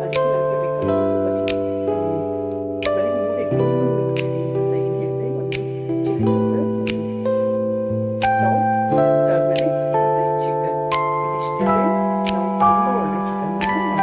ಅದಕ್ಕೆ ನಮಗೆ ಬೇಕಾಗಿರೋದು ಬರೀ 3 ingredients ಅಂತ ಏನು ಹೇಳಿದೆ, ಒಂದು ಚಿಲ್ಲಿ ಪೌಡರ್, ಸಾಲ್ಟ್, ಟರ್ಮರಿಕ್ ಮತ್ತು ಚಿಕನ್. ಇದಿಷ್ಟೇ ನಾವು ತುಂಬ ಒಳ್ಳೆ ಚಿಕನ್ ಮಾಡ್ಕೊಳ್ಬೋದು.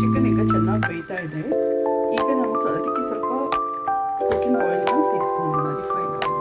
ಚಿಕನ್ ಈಗ ಚೆನ್ನಾಗಿ ಬೇಯ್ತಾ ಇದೆ. ಈಗ ನಾವು ಅದಕ್ಕೆ ಸ್ವಲ್ಪ ಕುಕಿಂಗ್ ಆಯಿಲ್ನ ಸೇರಿಸ್ಕೊಳ್ಳೋಣ, ರಿಫೈನ್ಡ್ ಆಯಿಲ್.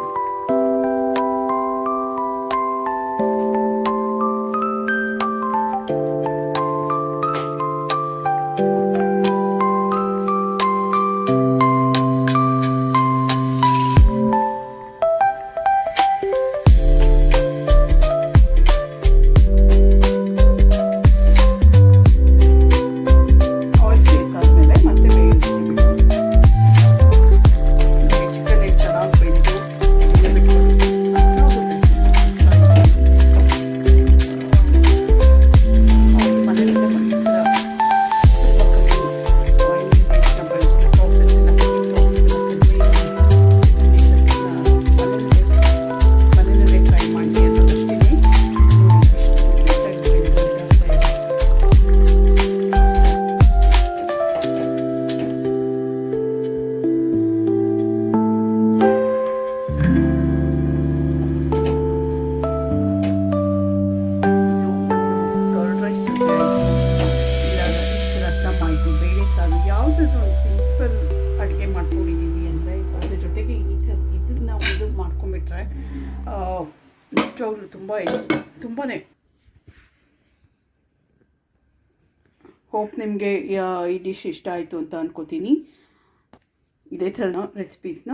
ಬೇಳೆ ಸಾರು ಯಾವುದಾದ್ರೂ ಒಂದು ಸಿಂಪಲ್ ಅಡುಗೆ ಮಾಡ್ಕೊಂಡಿದ್ದೀವಿ ಅಂದರೆ ಅದ್ರ ಜೊತೆಗೆ ಇದನ್ನು ನಾವು ಇದು ಮಾಡ್ಕೊಂಬಿಟ್ರೆ ನಿಜವಾಗ್ಲೂ ತುಂಬಾ ಹೋಪ್ ನಿಮಗೆ ಈ ಡಿಶ್ ಇಷ್ಟ ಆಯಿತು ಅಂತ ಅಂದ್ಕೋತೀನಿ. ಇದೇ ಥರ ರೆಸಿಪೀಸ್ನ